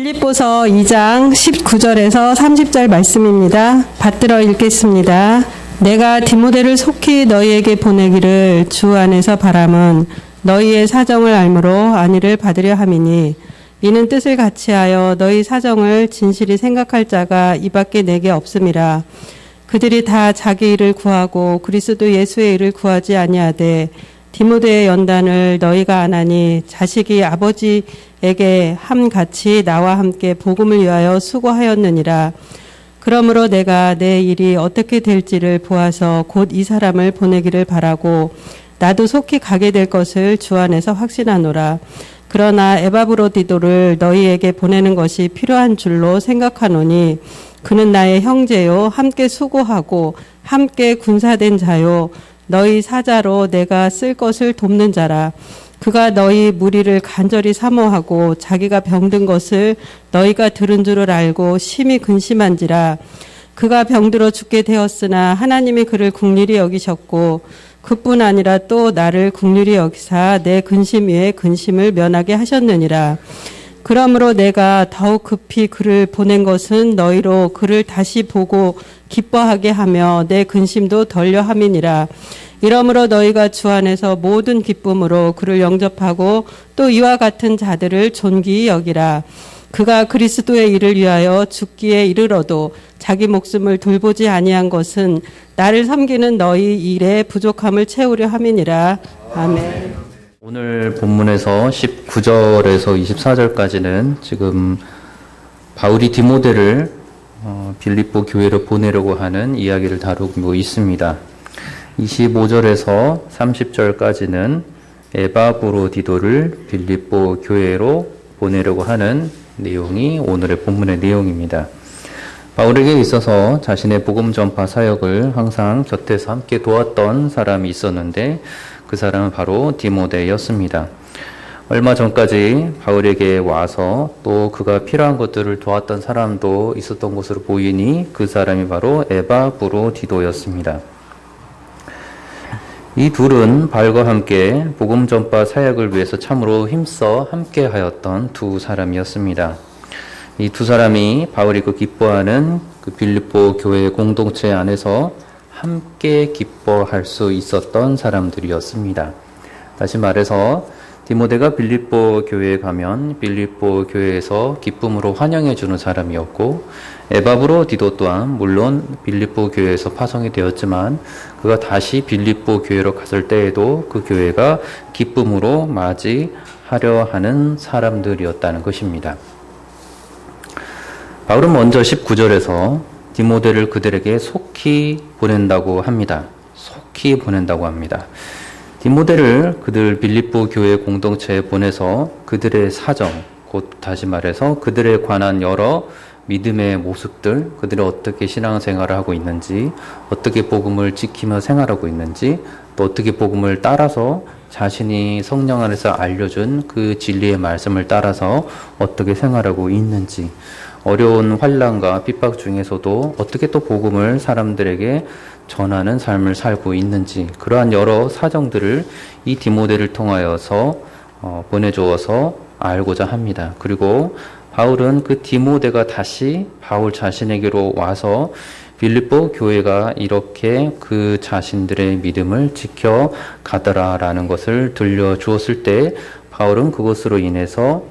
빌립보서 2장 19절에서 30절 말씀입니다. 받들어 읽겠습니다. 내가 디모데를 속히 너희에게 보내기를 주 안에서 바람은 너희의 사정을 알므로 안위를 받으려 함이니 이는 뜻을 같이하여 너희 사정을 진실히 생각할 자가 이밖에 내게 없음이라. 그들이 다 자기 일을 구하고 그리스도 예수의 일을 구하지 아니하되 디모데의 연단을 너희가 안 하니 자식이 아버지에게 함같이 나와 함께 복음을 위하여 수고하였느니라. 그러므로 내가 내 일이 어떻게 될지를 보아서 곧 이 사람을 보내기를 바라고 나도 속히 가게 될 것을 주 안에서 확신하노라. 그러나 에바브로디도를 너희에게 보내는 것이 필요한 줄로 생각하노니 그는 나의 형제요 함께 수고하고 함께 군사된 자요 너희 사자로 내가 쓸 것을 돕는 자라. 그가 너희 무리를 간절히 사모하고 자기가 병든 것을 너희가 들은 줄을 알고 심히 근심한지라. 그가 병들어 죽게 되었으나 하나님이 그를 긍휼히 여기셨고 그뿐 아니라 또 나를 긍휼히 여기사 내 근심 위에 근심을 면하게 하셨느니라. 그러므로 내가 더욱 급히 그를 보낸 것은 너희로 그를 다시 보고 기뻐하게 하며 내 근심도 덜려 함이니라. 이러므로 너희가 주 안에서 모든 기쁨으로 그를 영접하고 또 이와 같은 자들을 존귀히 여기라. 그가 그리스도의 일을 위하여 죽기에 이르러도 자기 목숨을 돌보지 아니한 것은 나를 섬기는 너희 일의 부족함을 채우려 함이니라. 아멘. 오늘 본문에서 19절에서 24절까지는 지금 바울이 디모데를 빌립보 교회로 보내려고 하는 이야기를 다루고 있습니다. 25절에서 30절까지는 에바브로디도를 빌립보 교회로 보내려고 하는 내용이 오늘의 본문의 내용입니다. 바울에게 있어서 자신의 복음 전파 사역을 항상 곁에서 함께 도왔던 사람이 있었는데 그 사람은 바로 디모데였습니다. 얼마 전까지 바울에게 와서 또 그가 필요한 것들을 도왔던 사람도 있었던 것으로 보이니 그 사람이 바로 에바브로디도였습니다. 이 둘은 바울과 함께 복음 전파 사역을 위해서 참으로 힘써 함께 하였던 두 사람이었습니다. 이 두 사람이 바울이 기뻐하는 그 빌립보 교회 공동체 안에서 함께 기뻐할 수 있었던 사람들이었습니다. 다시 말해서 디모데가 빌립보 교회에 가면 빌립보 교회에서 기쁨으로 환영해 주는 사람이었고 에바브로디도 또한 물론 빌립보 교회에서 파송이 되었지만 그가 다시 빌립보 교회로 갔을 때에도 그 교회가 기쁨으로 맞이하려 하는 사람들이었다는 것입니다. 바울은 먼저 19절에서 디모데를 그들에게 속히 보낸다고 합니다. 속히 보낸다고 합니다. 디모데를 그들 빌립보 교회 공동체에 보내서 그들의 사정, 곧 다시 말해서 그들에 관한 여러 믿음의 모습들, 그들이 어떻게 신앙생활을 하고 있는지, 어떻게 복음을 지키며 생활하고 있는지, 또 어떻게 복음을 따라서 자신이 성령 안에서 알려준 그 진리의 말씀을 따라서 어떻게 생활하고 있는지, 어려운 환난과 핍박 중에서도 어떻게 또 복음을 사람들에게 전하는 삶을 살고 있는지 그러한 여러 사정들을 이 디모데를 통하여서 보내주어서 알고자 합니다. 그리고 바울은 그 디모데가 다시 바울 자신에게로 와서 빌립보 교회가 이렇게 그 자신들의 믿음을 지켜가더라라는 것을 들려주었을 때 바울은 그것으로 인해서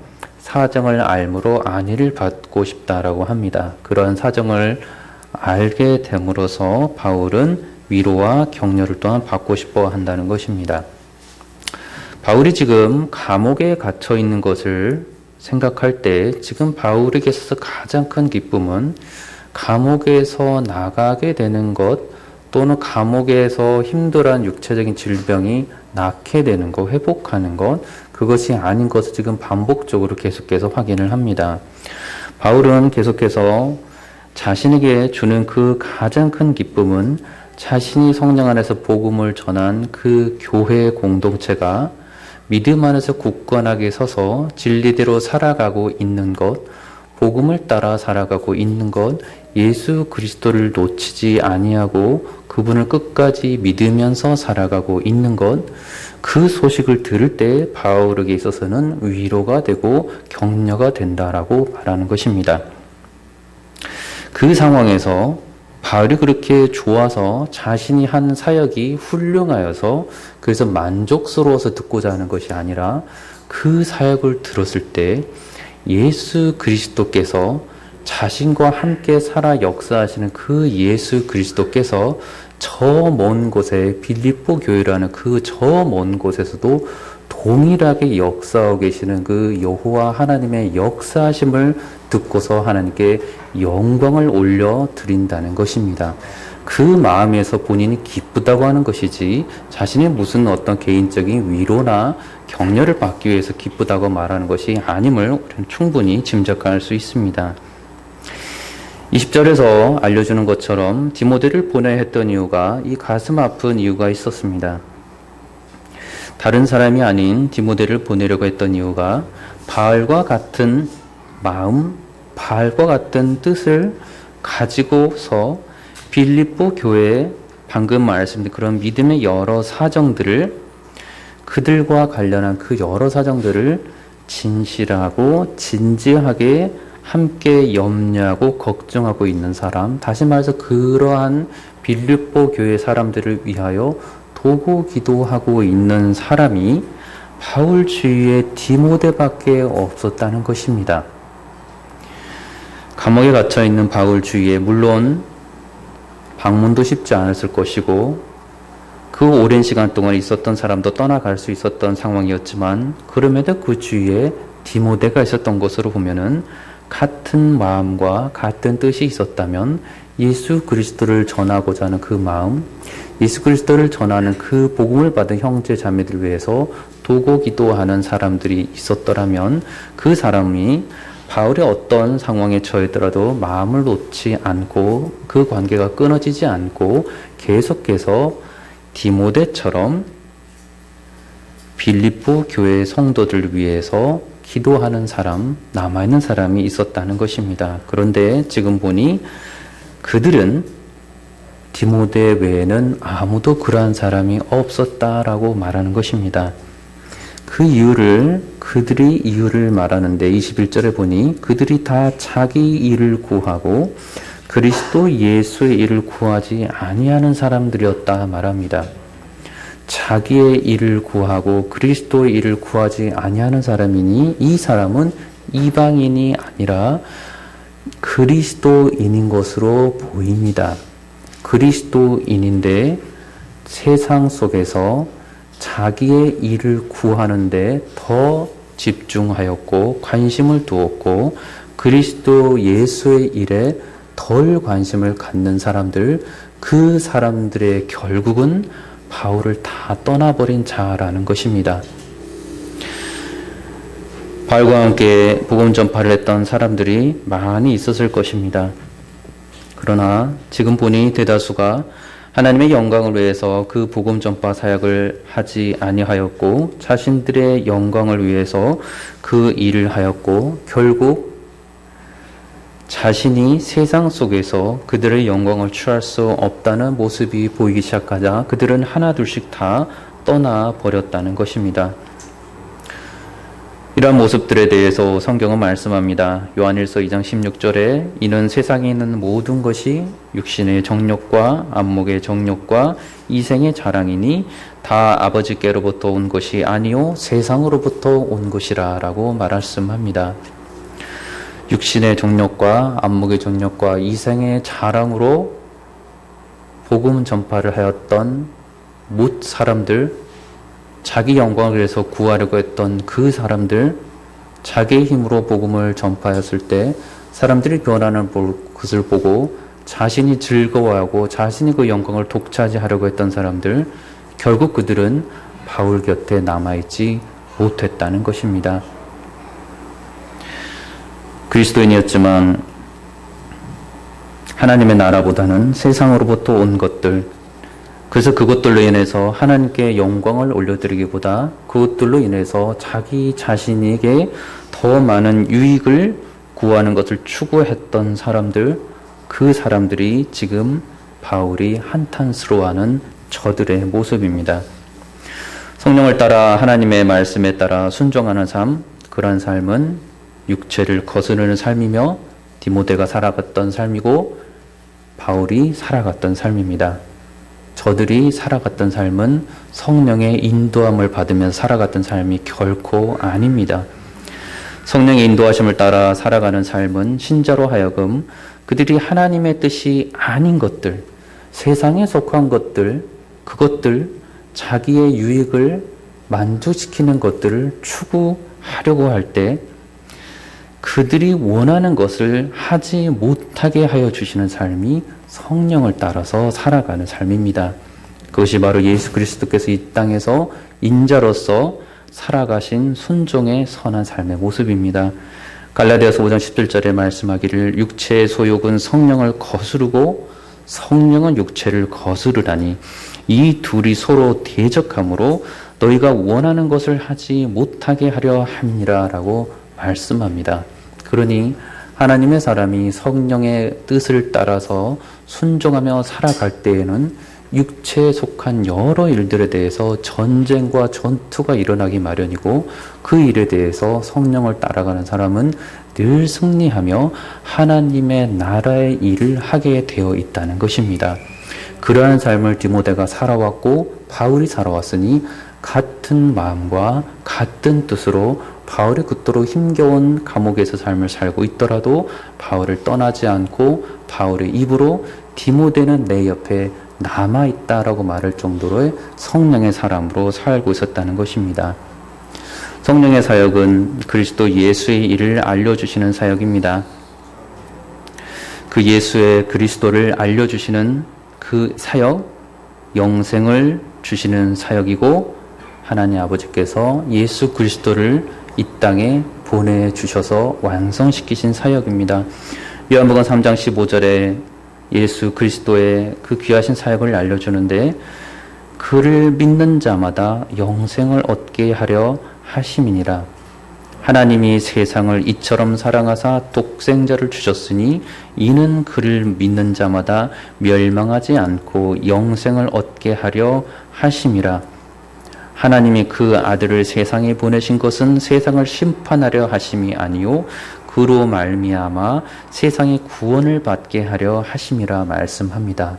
사정을 알므로 안위를 받고 싶다라고 합니다. 그러한 사정을 알게 됨으로써 바울은 위로와 격려를 또한 받고 싶어 한다는 것입니다. 바울이 지금 감옥에 갇혀 있는 것을 생각할 때 지금 바울에게 있어서 가장 큰 기쁨은 감옥에서 나가게 되는 것 또는 감옥에서 힘들어한 육체적인 질병이 낫게 되는 것, 회복하는 것, 그것이 아닌 것을 지금 반복적으로 계속해서 확인을 합니다. 바울은 계속해서 자신에게 주는 그 가장 큰 기쁨은 자신이 성령 안에서 복음을 전한 그 교회 공동체가 믿음 안에서 굳건하게 서서 진리대로 살아가고 있는 것, 복음을 따라 살아가고 있는 것, 예수 그리스도를 놓치지 아니하고 그분을 끝까지 믿으면서 살아가고 있는 것, 그 소식을 들을 때 바울에게 있어서는 위로가 되고 격려가 된다라고 말하는 것입니다. 그 상황에서 바울이 그렇게 좋아서 자신이 한 사역이 훌륭하여서 그래서 만족스러워서 듣고자 하는 것이 아니라 그 사역을 들었을 때 예수 그리스도께서 자신과 함께 살아 역사하시는 그 예수 그리스도께서 저 먼 곳에 빌립보 교회라는 그 저 먼 곳에서도 동일하게 역사하고 계시는 그 여호와 하나님의 역사하심을 듣고서 하나님께 영광을 올려 드린다는 것입니다. 그 마음에서 본인이 기쁘다고 하는 것이지 자신의 무슨 어떤 개인적인 위로나 격려를 받기 위해서 기쁘다고 말하는 것이 아님을 우리는 충분히 짐작할 수 있습니다. 20절에서 알려주는 것처럼 디모데를 보내야 했던 이유가 이 가슴 아픈 이유가 있었습니다. 다른 사람이 아닌 디모데를 보내려고 했던 이유가 바울과 같은 마음, 바울과 같은 뜻을 가지고서 빌립보 교회에 방금 말씀드린 그런 믿음의 여러 사정들을 그들과 관련한 그 여러 사정들을 진실하고 진지하게 함께 염려하고 걱정하고 있는 사람, 다시 말해서 그러한 빌립보 교회 사람들을 위하여 도구 기도하고 있는 사람이 바울 주위에 디모데밖에 없었다는 것입니다. 감옥에 갇혀 있는 바울 주위에 물론 방문도 쉽지 않았을 것이고 그 오랜 시간 동안 있었던 사람도 떠나갈 수 있었던 상황이었지만 그럼에도 그 주위에 디모데가 있었던 것으로 보면은 같은 마음과 같은 뜻이 있었다면 예수 그리스도를 전하고자 하는 그 마음, 예수 그리스도를 전하는 그 복음을 받은 형제 자매들 위해서 도고 기도하는 사람들이 있었더라면 그 사람이 바울의 어떤 상황에 처했더라도 마음을 놓지 않고 그 관계가 끊어지지 않고 계속해서 디모데처럼 빌립보 교회 성도들을 위해서 기도하는 사람, 남아있는 사람이 있었다는 것입니다. 그런데 지금 보니 그들은 디모데 외에는 아무도 그러한 사람이 없었다라고 말하는 것입니다. 그들이 이유를 말하는데 21절에 보니 그들이 다 자기 일을 구하고 그리스도 예수의 일을 구하지 아니하는 사람들이었다 말합니다. 자기의 일을 구하고 그리스도의 일을 구하지 아니하는 사람이니 이 사람은 이방인이 아니라 그리스도인인 것으로 보입니다. 그리스도인인데 세상 속에서 자기의 일을 구하는데 더 집중하였고 관심을 두었고 그리스도 예수의 일에 덜 관심을 갖는 사람들, 그 사람들의 결국은 바울을 다 떠나버린 자라는 것입니다. 바울과 함께 복음 전파를 했던 사람들이 많이 있었을 것입니다. 그러나 지금 보니 대다수가 하나님의 영광을 위해서 그 복음 전파 사역을 하지 아니하였고 자신들의 영광을 위해서 그 일을 하였고 결국 자신이 세상 속에서 그들의 영광을 취할 수 없다는 모습이 보이기 시작하자 그들은 하나둘씩 다 떠나버렸다는 것입니다. 이러한 모습들에 대해서 성경은 말씀합니다. 요한일서 2장 16절에 이는 세상에 있는 모든 것이 육신의 정욕과 안목의 정욕과 이생의 자랑이니 다 아버지께로부터 온 것이 아니요 세상으로부터 온 것이라 라고 말씀합니다. 육신의 정욕과 안목의 정욕과 이생의 자랑으로 복음 전파를 하였던 못 사람들, 자기 영광을 위해서 구하려고 했던 그 사람들, 자기의 힘으로 복음을 전파했을 때 사람들이 변하는 것을 보고 자신이 즐거워하고 자신이 그 영광을 독차지하려고 했던 사람들, 결국 그들은 바울 곁에 남아있지 못했다는 것입니다. 그리스도인이었지만 하나님의 나라보다는 세상으로부터 온 것들, 그래서 그것들로 인해서 하나님께 영광을 올려드리기보다 그것들로 인해서 자기 자신에게 더 많은 유익을 구하는 것을 추구했던 사람들, 그 사람들이 지금 바울이 한탄스러워하는 저들의 모습입니다. 성령을 따라 하나님의 말씀에 따라 순종하는 삶, 그런 삶은 육체를 거스르는 삶이며 디모데가 살아갔던 삶이고 바울이 살아갔던 삶입니다. 저들이 살아갔던 삶은 성령의 인도함을 받으며 살아갔던 삶이 결코 아닙니다. 성령의 인도하심을 따라 살아가는 삶은 신자로 하여금 그들이 하나님의 뜻이 아닌 것들, 세상에 속한 것들, 그것들, 자기의 유익을 만족시키는 것들을 추구하려고 할 때 그들이 원하는 것을 하지 못하게 하여 주시는 삶이 성령을 따라서 살아가는 삶입니다. 그것이 바로 예수 그리스도께서 이 땅에서 인자로서 살아가신 순종의 선한 삶의 모습입니다. 갈라디아서 5장 17절에 말씀하기를 육체의 소욕은 성령을 거스르고 성령은 육체를 거스르라니 이 둘이 서로 대적하므로 너희가 원하는 것을 하지 못하게 하려 함이라 라고 말씀합니다. 그러니 하나님의 사람이 성령의 뜻을 따라서 순종하며 살아갈 때에는 육체에 속한 여러 일들에 대해서 전쟁과 전투가 일어나기 마련이고 그 일에 대해서 성령을 따라가는 사람은 늘 승리하며 하나님의 나라의 일을 하게 되어 있다는 것입니다. 그러한 삶을 디모데가 살아왔고 바울이 살아왔으니 같은 마음과 같은 뜻으로 바울이 그토록 힘겨운 감옥에서 삶을 살고 있더라도 바울을 떠나지 않고 바울의 입으로 디모데는 내 옆에 남아있다라고 말할 정도로의 성령의 사람으로 살고 있었다는 것입니다. 성령의 사역은 그리스도 예수의 일을 알려주시는 사역입니다. 그 예수의 그리스도를 알려주시는 그 사역, 영생을 주시는 사역이고 하나님 아버지께서 예수 그리스도를 이 땅에 보내주셔서 완성시키신 사역입니다. 요한복음 3장 15절에 예수 그리스도의 그 귀하신 사역을 알려주는데 그를 믿는 자마다 영생을 얻게 하려 하심이니라. 하나님이 세상을 이처럼 사랑하사 독생자를 주셨으니 이는 그를 믿는 자마다 멸망하지 않고 영생을 얻게 하려 하심이라. 하나님이 그 아들을 세상에 보내신 것은 세상을 심판하려 하심이 아니요 그로 말미암아 세상의 구원을 받게 하려 하심이라 말씀합니다.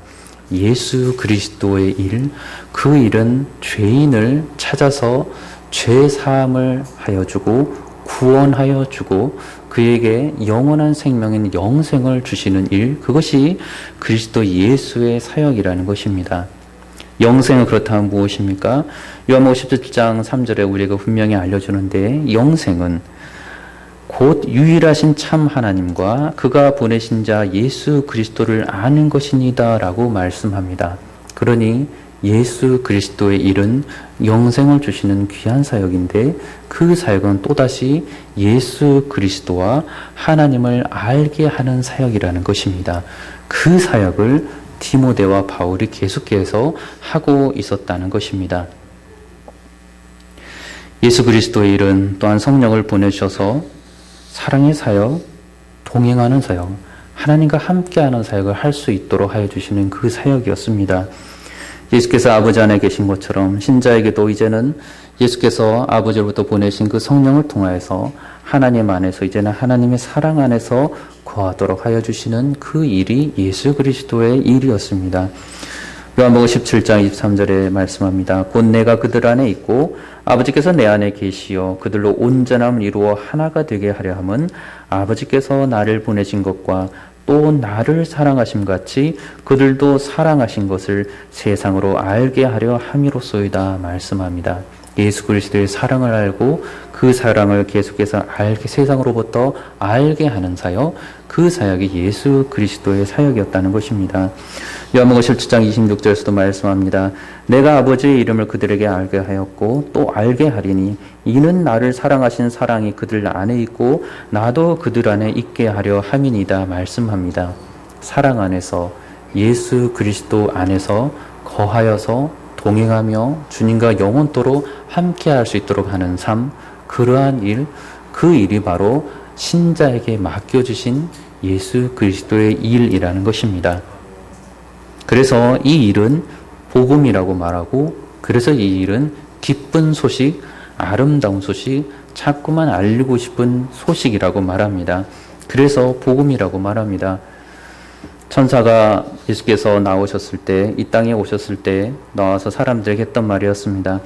예수 그리스도의 일, 그 일은 죄인을 찾아서 죄 사함을 하여 주고 구원하여 주고 그에게 영원한 생명인 영생을 주시는 일, 그것이 그리스도 예수의 사역이라는 것입니다. 영생은 그렇다면 무엇입니까? 요한복음 17장 3절에 우리가 분명히 알려주는데 영생은 곧 유일하신 참 하나님과 그가 보내신 자 예수 그리스도를 아는 것이니다 라고 말씀합니다. 그러니 예수 그리스도의 일은 영생을 주시는 귀한 사역인데 그 사역은 또다시 예수 그리스도와 하나님을 알게 하는 사역이라는 것입니다. 그 사역을 디모데와 바울이 계속해서 하고 있었다는 것입니다. 예수 그리스도의 일은 또한 성령을 보내셔서 사랑의 사역, 동행하는 사역, 하나님과 함께하는 사역을 할 수 있도록 하여 주시는 그 사역이었습니다. 예수께서 아버지 안에 계신 것처럼 신자에게도 이제는 예수께서 아버지로부터 보내신 그 성령을 통하여서 하나님 안에서 이제는 하나님의 사랑 안에서 거하도록 하여 주시는 그 일이 예수 그리스도의 일이었습니다. 요한복음 17장 23절에 말씀합니다. 곧 내가 그들 안에 있고 아버지께서 내 안에 계시어 그들로 온전함을 이루어 하나가 되게 하려 함은 아버지께서 나를 보내신 것과 또 나를 사랑하심 같이 그들도 사랑하신 것을 세상으로 알게 하려 함이로소이다 말씀합니다. 예수 그리스도의 사랑을 알고 그 사랑을 계속해서 세상으로부터 알게 하는 사역, 그 사역이 예수 그리스도의 사역이었다는 것입니다. 요한복음 17장 26절에서도 말씀합니다. 내가 아버지의 이름을 그들에게 알게 하였고 또 알게 하리니 이는 나를 사랑하신 사랑이 그들 안에 있고 나도 그들 안에 있게 하려 함이니이다 말씀합니다. 사랑 안에서 예수 그리스도 안에서 거하여서 동행하며 주님과 영원토록 함께할 수 있도록 하는 삶, 그러한 일, 그 일이 바로 신자에게 맡겨주신 예수 그리스도의 일이라는 것입니다. 그래서 이 일은 복음이라고 말하고, 그래서 이 일은 기쁜 소식, 아름다운 소식, 자꾸만 알리고 싶은 소식이라고 말합니다. 그래서 복음이라고 말합니다. 천사가 예수께서 나오셨을 때, 이 땅에 오셨을 때 나와서 사람들에게 했던 말이었습니다.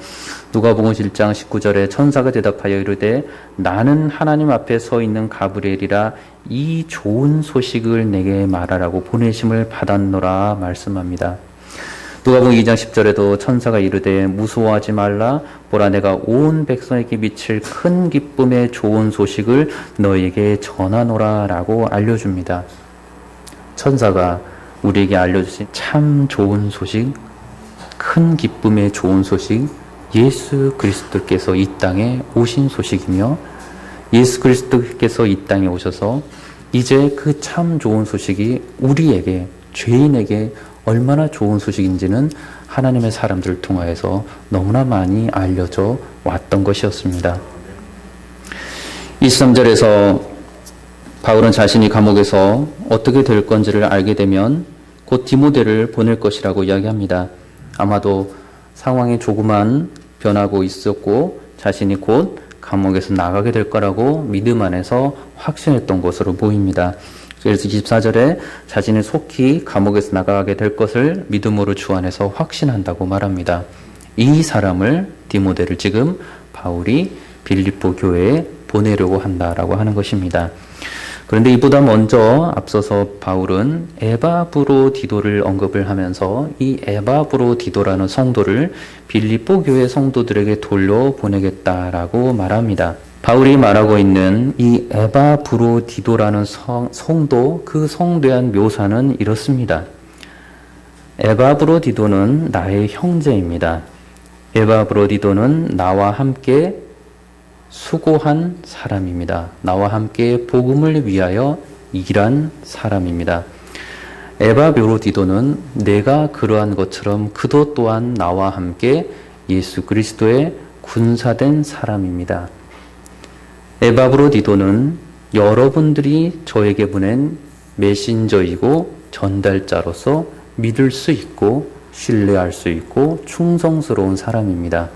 누가복음 1장 19절에 천사가 대답하여 이르되 나는 하나님 앞에 서 있는 가브리엘이라, 이 좋은 소식을 내게 말하라고 보내심을 받았노라 말씀합니다. 누가복음 2장 10절에도 천사가 이르되 무서워하지 말라, 보라 내가 온 백성에게 미칠 큰 기쁨의 좋은 소식을 너에게 전하노라 라고 알려줍니다. 천사가 우리에게 알려주신 참 좋은 소식, 큰 기쁨의 좋은 소식, 예수 그리스도께서 이 땅에 오신 소식이며, 예수 그리스도께서 이 땅에 오셔서 이제 그 참 좋은 소식이 우리에게, 죄인에게 얼마나 좋은 소식인지는 하나님의 사람들을 통하여서 너무나 많이 알려져 왔던 것이었습니다. 23절에서 바울은 자신이 감옥에서 어떻게 될 건지를 알게 되면 곧 디모데를 보낼 것이라고 이야기합니다. 아마도 상황이 조그만 변하고 있었고 자신이 곧 감옥에서 나가게 될 거라고 믿음 안에서 확신했던 것으로 보입니다. 그래서 24절에 자신이 속히 감옥에서 나가게 될 것을 믿음으로 주 안에서 확신한다고 말합니다. 이 사람을, 디모데를 지금 바울이 빌립보 교회에 보내려고 한다라고 하는 것입니다. 그런데 이보다 먼저 앞서서 바울은 에바브로디도를 언급을 하면서 이 에바브로디도라는 성도를 빌립보 교회 성도들에게 돌려보내겠다라고 말합니다. 바울이 말하고 있는 이 에바브로디도라는 성도, 그 성도에 대한 묘사는 이렇습니다. 에바브로디도는 나의 형제입니다. 에바브로디도는 나와 함께 수고한 사람입니다. 나와 함께 복음을 위하여 일한 사람입니다. 에바브로디도는 내가 그러한 것처럼 그도 또한 나와 함께 예수 그리스도의 군사된 사람입니다. 에바브로디도는 여러분들이 저에게 보낸 메신저이고 전달자로서 믿을 수 있고 신뢰할 수 있고 충성스러운 사람입니다.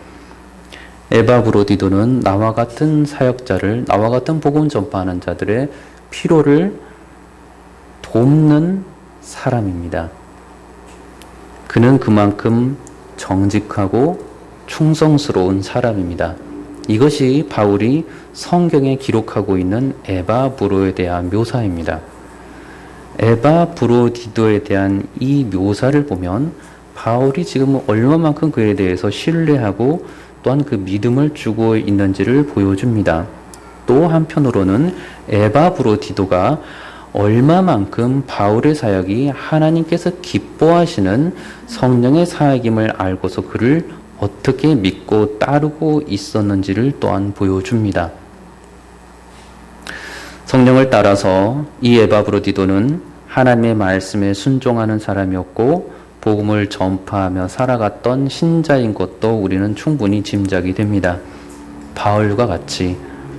에바브로디도는 나와 같은 사역자를, 나와 같은 복음 전파하는 자들의 필요를 돕는 사람입니다. 그는 그만큼 정직하고 충성스러운 사람입니다. 이것이 바울이 성경에 기록하고 있는 에바브로에 대한 묘사입니다. 에바브로디도에 대한 이 묘사를 보면 바울이 지금 얼마만큼 그에 대해서 신뢰하고 또한 그 믿음을 주고 있는지를 보여줍니다. 또 한편으로는 에바브로디도가 얼마만큼 바울의 사역이 하나님께서 기뻐하시는 성령의 사역임을 알고서 그를 어떻게 믿고 따르고 있었는지를 또한 보여줍니다. 성령을 따라서 이 에바브로디도는 하나님의 말씀에 순종하는 사람이었고 복음을 전파하며 살아갔던 신자인 것도 우리는 충분히 짐작이 됩니다. 바울과 같이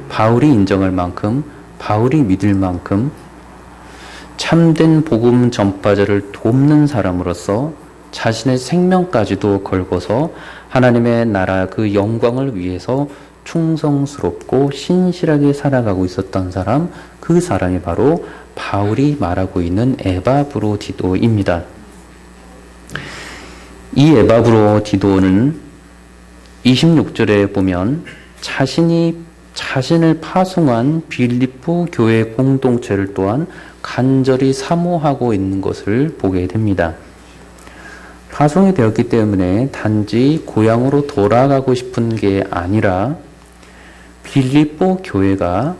바울이 인정할 만큼, 바울이 믿을 만큼 참된 복음 전파자를 돕는 사람으로서 자신의 생명까지도 걸고서 하나님의 나라 그 영광을 위해서 충성스럽고 신실하게 살아가고 있었던 사람, 그 사람이 바로 바울이 말하고 있는 에바브로디도입니다. 이 에바브로디도는 26절에 보면 자신을 파송한 빌립보 교회 공동체를 또한 간절히 사모하고 있는 것을 보게 됩니다. 파송이 되었기 때문에 단지 고향으로 돌아가고 싶은 게 아니라 빌립보 교회가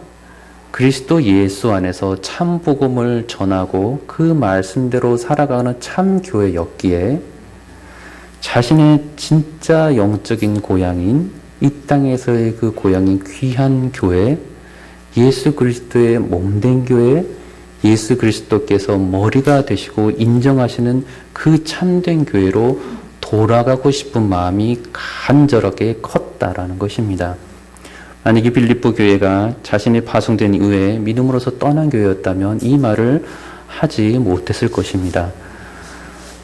그리스도 예수 안에서 참 복음을 전하고 그 말씀대로 살아가는 참 교회였기에 자신의 진짜 영적인 고향인 이 땅에서의 그 고향인 귀한 교회, 예수 그리스도의 몸된 교회, 예수 그리스도께서 머리가 되시고 인정하시는 그 참된 교회로 돌아가고 싶은 마음이 간절하게 컸다라는 것입니다. 만약에 빌립보 교회가 자신이 파송된 이후에 믿음으로서 떠난 교회였다면 이 말을 하지 못했을 것입니다.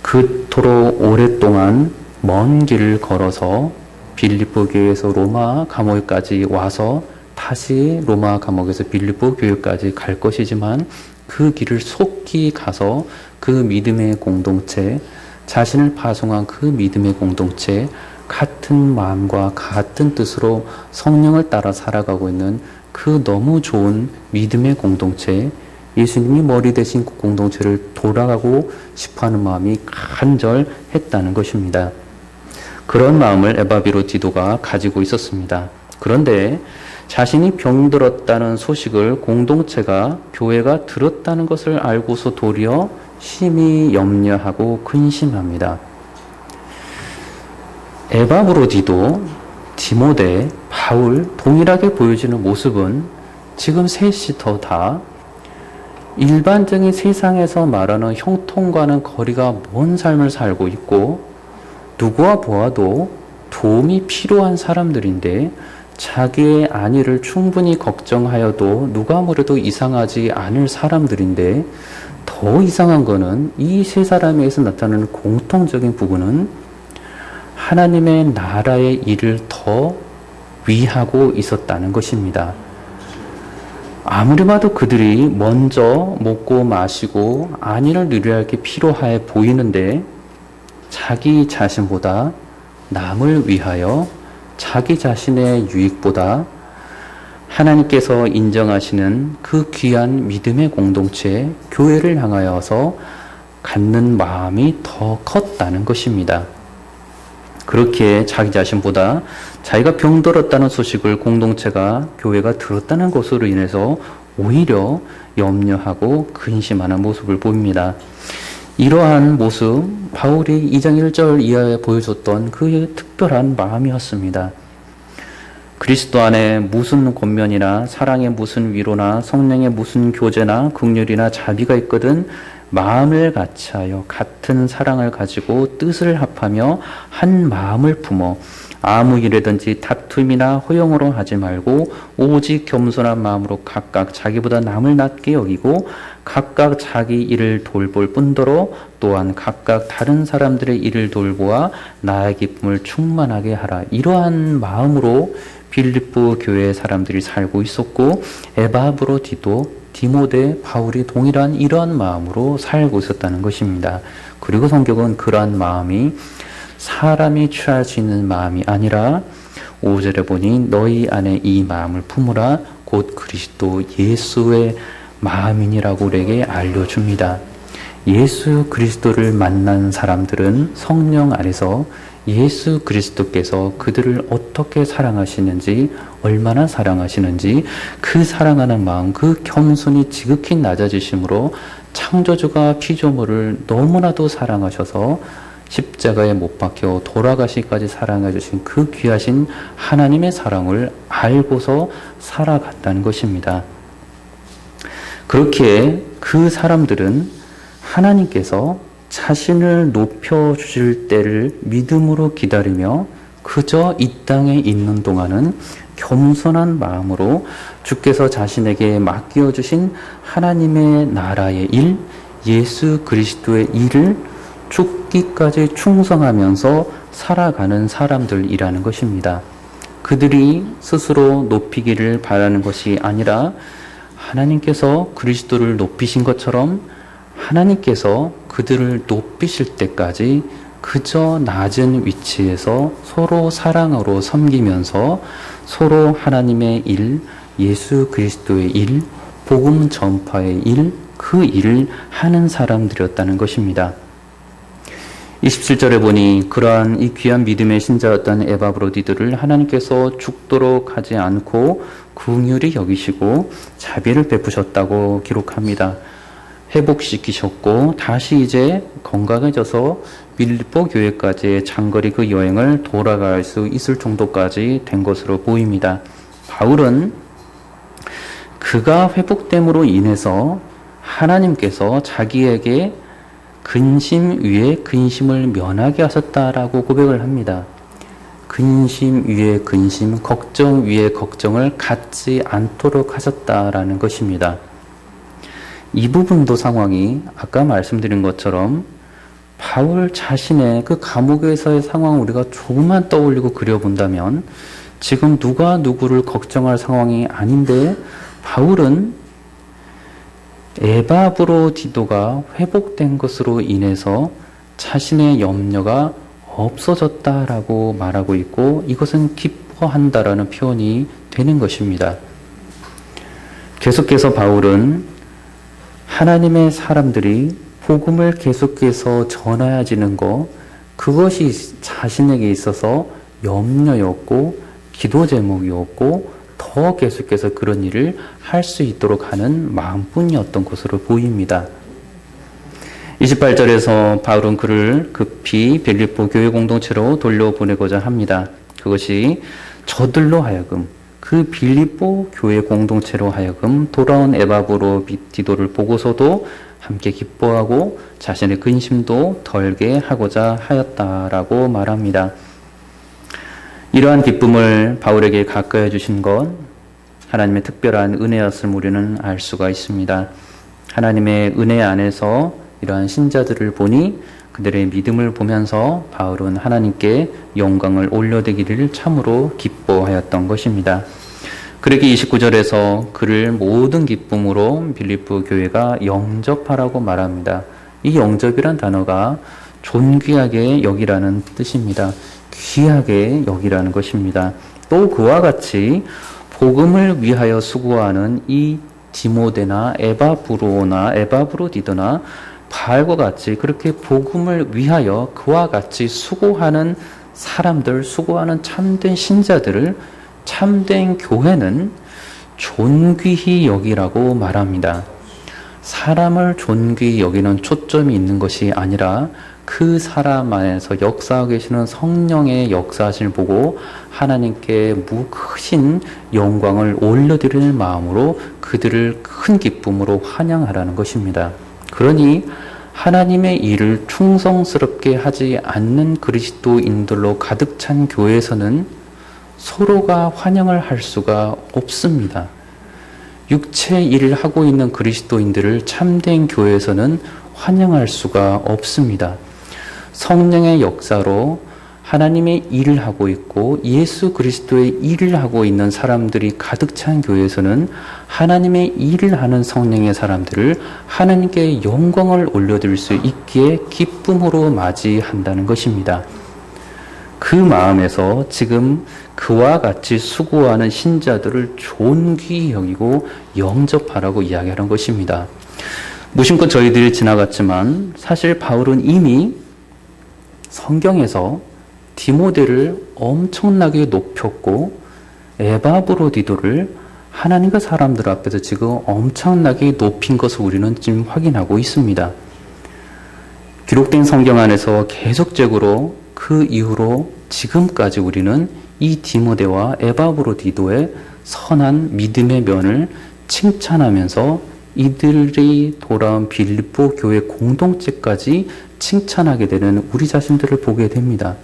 그토록 오랫동안 먼 길을 걸어서 빌립보 교회에서 로마 감옥까지 와서 다시 로마 감옥에서 빌립보 교회까지 갈 것이지만 그 길을 속히 가서 그 믿음의 공동체, 자신을 파송한 그 믿음의 공동체, 같은 마음과 같은 뜻으로 성령을 따라 살아가고 있는 그 너무 좋은 믿음의 공동체, 예수님이 머리 대신 그 공동체를 돌아가고 싶어하는 마음이 간절했다는 것입니다. 그런 마음을 에바브로 디도가 가지고 있었습니다. 그런데 자신이 병들었다는 소식을 공동체가, 교회가 들었다는 것을 알고서 도리어 심히 염려하고 근심합니다. 에바브로 디도, 디모데, 바울 동일하게 보여지는 모습은 지금 셋이 다 일반적인 세상에서 말하는 형통과는 거리가 먼 삶을 살고 있고 누구와 보아도 도움이 필요한 사람들인데 자기의 안위를 충분히 걱정하여도 누가 뭐래도 이상하지 않을 사람들인데 더 이상한 거는 이 세 사람에서 나타나는 공통적인 부분은 하나님의 나라의 일을 더 위하고 있었다는 것입니다. 아무리 봐도 그들이 먼저 먹고 마시고 안위를 누려야 할 게 필요해 보이는데 자기 자신보다 남을 위하여 자기 자신의 유익보다 하나님께서 인정하시는 그 귀한 믿음의 공동체, 교회를 향하여서 갖는 마음이 더 컸다는 것입니다. 그렇게 자기 자신보다 자기가 병들었다는 소식을 공동체가, 교회가 들었다는 것으로 인해서 오히려 염려하고 근심하는 모습을 보입니다. 이러한 모습, 바울이 2장 1절 이하에 보여줬던 그의 특별한 마음이었습니다. 그리스도 안에 무슨 권면이나 사랑의 무슨 위로나 성령의 무슨 교제나 긍휼이나 자비가 있거든 마음을 같이하여 같은 사랑을 가지고 뜻을 합하며 한 마음을 품어 아무 일이든지 다툼이나 허용으로 하지 말고 오직 겸손한 마음으로 각각 자기보다 남을 낮게 여기고 각각 자기 일을 돌볼 뿐더러 또한 각각 다른 사람들의 일을 돌보아 나의 기쁨을 충만하게 하라. 이러한 마음으로 빌립보 교회 사람들이 살고 있었고 에바브로 디도, 디모데, 바울이 동일한 이러한 마음으로 살고 있었다는 것입니다. 그리고 성경은 그러한 마음이 사람이 취할 수 있는 마음이 아니라 5절에 보니 너희 안에 이 마음을 품으라 곧 그리스도 예수의 마음이니라고 우리에게 알려줍니다. 예수 그리스도를 만난 사람들은 성령 안에서 예수 그리스도께서 그들을 어떻게 사랑하시는지, 얼마나 사랑하시는지 그 사랑하는 마음, 그 겸손이 지극히 낮아지심으로 창조주가 피조물을 너무나도 사랑하셔서 십자가에 못 박혀 돌아가시기까지 사랑해 주신 그 귀하신 하나님의 사랑을 알고서 살아갔다는 것입니다. 그렇게 그 사람들은 하나님께서 자신을 높여주실 때를 믿음으로 기다리며 그저 이 땅에 있는 동안은 겸손한 마음으로 주께서 자신에게 맡겨주신 하나님의 나라의 일, 예수 그리스도의 일을 죽기까지 충성하면서 살아가는 사람들이라는 것입니다. 그들이 스스로 높이기를 바라는 것이 아니라 하나님께서 그리스도를 높이신 것처럼 하나님께서 그들을 높이실 때까지 그저 낮은 위치에서 서로 사랑으로 섬기면서 서로 하나님의 일, 예수 그리스도의 일, 복음 전파의 일, 그 일을 하는 사람들이었다는 것입니다. 27절에 보니 그러한 이 귀한 믿음의 신자였던 에바브로디들을 하나님께서 죽도록 하지 않고 긍휼히 여기시고 자비를 베푸셨다고 기록합니다. 회복시키셨고 다시 이제 건강해져서 빌립보 교회까지의 장거리 그 여행을 돌아갈 수 있을 정도까지 된 것으로 보입니다. 바울은 그가 회복됨으로 인해서 하나님께서 자기에게 근심 위에 근심을 면하게 하셨다라고 고백을 합니다. 근심 위에 근심, 걱정 위에 걱정을 갖지 않도록 하셨다라는 것입니다. 이 부분도 상황이 아까 말씀드린 것처럼 바울 자신의 그 감옥에서의 상황을 우리가 조금만 떠올리고 그려본다면 지금 누가 누구를 걱정할 상황이 아닌데 바울은 에바브로디도가 회복된 것으로 인해서 자신의 염려가 없어졌다라고 말하고 있고 이것은 기뻐한다라는 표현이 되는 것입니다. 계속해서 바울은 하나님의 사람들이 복음을 계속해서 전해지는 것, 그것이 자신에게 있어서 염려였고 기도 제목이었고 더 계속해서 그런 일을 할 수 있도록 하는 마음뿐이었던 것으로 보입니다. 28절에서 바울은 그를 급히 빌립보 교회 공동체로 돌려보내고자 합니다. 그것이 저들로 하여금 그 빌립보 교회 공동체로 하여금 돌아온 에바브로디도를 보고서도 함께 기뻐하고 자신의 근심도 덜게 하고자 하였다라고 말합니다. 이러한 기쁨을 바울에게 가까이 해주신 것, 하나님의 특별한 은혜였음을 우리는 알 수가 있습니다. 하나님의 은혜 안에서 이러한 신자들을 보니 그들의 믿음을 보면서 바울은 하나님께 영광을 올려드리기를 참으로 기뻐하였던 것입니다. 그러기 29절에서 그를 모든 기쁨으로 빌립보 교회가 영접하라고 말합니다. 이 영접이란 단어가 존귀하게 여기라는 뜻입니다. 귀하게 여기라는 것입니다. 또 그와 같이 복음을 위하여 수고하는 이 디모데나 에바브로나 에바브로디도나 바알과 같이 그렇게 복음을 위하여 그와 같이 수고하는 사람들, 수고하는 참된 신자들을 참된 교회는 존귀히 여기라고 말합니다. 사람을 존귀히 여기는 초점이 있는 것이 아니라 그 사람 안에서 역사하고 계시는 성령의 역사하심을 보고 하나님께 크신 영광을 올려드리는 마음으로 그들을 큰 기쁨으로 환영하라는 것입니다. 그러니 하나님의 일을 충성스럽게 하지 않는 그리스도인들로 가득 찬 교회에서는 서로가 환영을 할 수가 없습니다. 육체 일을 하고 있는 그리스도인들을 참된 교회에서는 환영할 수가 없습니다. 성령의 역사로 하나님의 일을 하고 있고 예수 그리스도의 일을 하고 있는 사람들이 가득 찬 교회에서는 하나님의 일을 하는 성령의 사람들을 하나님께 영광을 올려드릴 수 있기에 기쁨으로 맞이한다는 것입니다. 그 마음에서 지금 그와 같이 수고하는 신자들을 존귀히 여기고 영접하라고 이야기하는 것입니다. 무심코 저희들이 지나갔지만 사실 바울은 이미 성경에서 디모데를 엄청나게 높였고 에바브로디도를 하나님과 사람들 앞에서 지금 엄청나게 높인 것을 우리는 지금 확인하고 있습니다. 기록된 성경 안에서 계속적으로 그 이후로 지금까지 우리는 이 디모데와 에바브로디도의 선한 믿음의 면을 칭찬하면서 이들이 돌아온 빌립보 교회 공동체까지 칭찬하게 되는 우리 자신들을 보게 됩니다.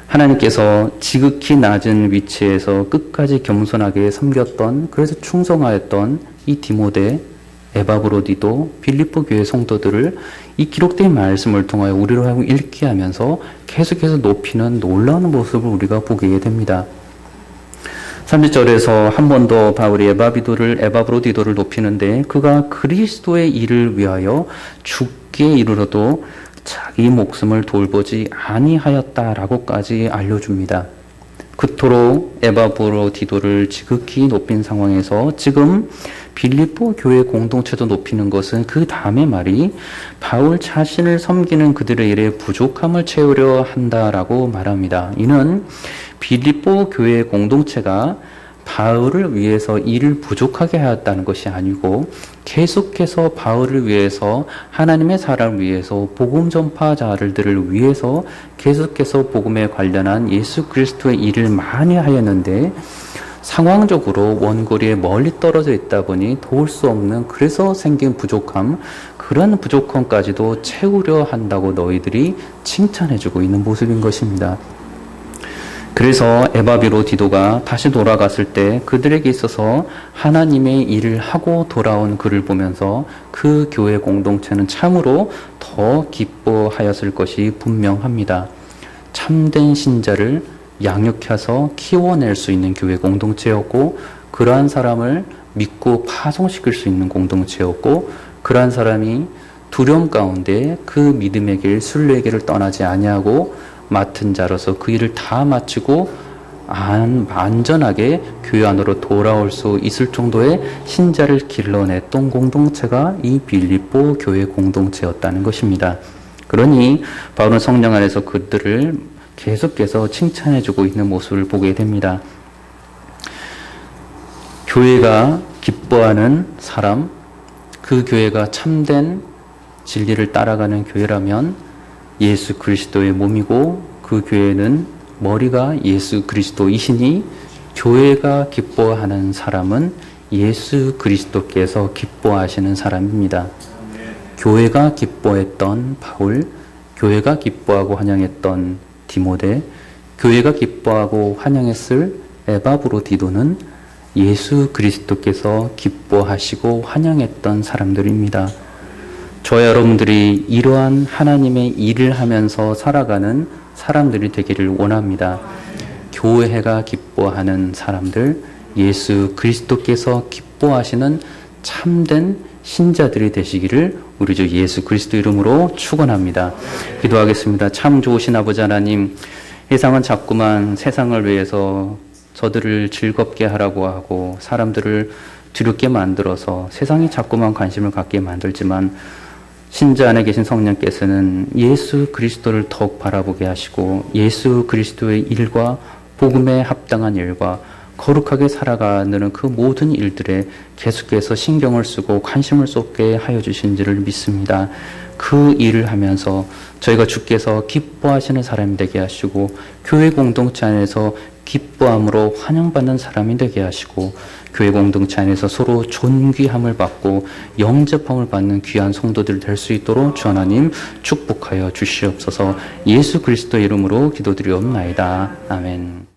하나님께서 지극히 낮은 위치에서 끝까지 겸손하게 섬겼던, 그래서 충성하였던 이 디모데, 에바브로디도, 빌립보 교회 성도들을 이 기록된 말씀을 통하여 우리로 하여금 읽게 하면서 계속해서 높이는 놀라운 모습을 우리가 보게 됩니다. 30절에서 한 번 더 바울이 에바브로디도를 높이는데 그가 그리스도의 일을 위하여 죽기에 이르러도 자기 목숨을 돌보지 아니하였다라고까지 알려줍니다. 그토록 에바브로디도를 지극히 높인 상황에서 지금 빌립보 교회 공동체도 높이는 것은 그 다음의 말이 바울 자신을 섬기는 그들의 일에 부족함을 채우려 한다라고 말합니다. 이는 빌립보 교회 공동체가 바울을 위해서 일을 부족하게 하였다는 것이 아니고 계속해서 바울을 위해서 하나님의 사람을 위해서 복음 전파자들을 위해서 계속해서 복음에 관련한 예수 그리스도의 일을 많이 하였는데 상황적으로 원거리에 멀리 떨어져 있다 보니 도울 수 없는 그래서 생긴 부족함, 그런 부족함까지도 채우려 한다고 너희들이 칭찬해주고 있는 모습인 것입니다. 그래서 에바비로 디도가 다시 돌아갔을 때 그들에게 있어서 하나님의 일을 하고 돌아온 그를 보면서 그 교회 공동체는 참으로 더 기뻐하였을 것이 분명합니다. 참된 신자를 양육해서 키워낼 수 있는 교회 공동체였고, 그러한 사람을 믿고 파송시킬 수 있는 공동체였고, 그러한 사람이 두려움 가운데 그 믿음의 길, 순례의 길을 떠나지 아니하고 맡은 자로서 그 일을 다 마치고 안전하게 교회 안으로 돌아올 수 있을 정도의 신자를 길러냈던 공동체가 이 빌립보 교회 공동체였다는 것입니다. 그러니 바울은 성령 안에서 그들을 계속해서 칭찬해주고 있는 모습을 보게 됩니다. 교회가 기뻐하는 사람, 그 교회가 참된 진리를 따라가는 교회라면 예수 그리스도의 몸이고, 그 교회는 머리가 예수 그리스도이시니 교회가 기뻐하는 사람은 예수 그리스도께서 기뻐하시는 사람입니다. 교회가 기뻐했던 바울, 교회가 기뻐하고 환영했던 디모데, 교회가 기뻐하고 환영했을 에바브로디도는 예수 그리스도께서 기뻐하시고 환영했던 사람들입니다. 저와 여러분들이 이러한 하나님의 일을 하면서 살아가는 사람들이 되기를 원합니다. 교회가 기뻐하는 사람들, 예수 그리스도께서 기뻐하시는 참된 신자들이 되시기를 우리 주 예수 그리스도 이름으로 축원합니다. 기도하겠습니다. 참 좋으신 아버지 하나님, 세상은 자꾸만 세상을 위해서 저들을 즐겁게 하라고 하고 사람들을 두렵게 만들어서 세상이 자꾸만 관심을 갖게 만들지만, 신자 안에 계신 성령께서는 예수 그리스도를 더욱 바라보게 하시고 예수 그리스도의 일과 복음에 합당한 일과 거룩하게 살아가는 그 모든 일들에 계속해서 신경을 쓰고 관심을 쏟게 하여 주신지를 믿습니다. 그 일을 하면서 저희가 주께서 기뻐하시는 사람이 되게 하시고 교회 공동체 안에서 기뻐함으로 환영받는 사람이 되게 하시고 교회 공동체 안에서 서로 존귀함을 받고 영접함을 받는 귀한 성도들 될 수 있도록 주 하나님 축복하여 주시옵소서. 예수 그리스도 이름으로 기도드리옵나이다. 아멘.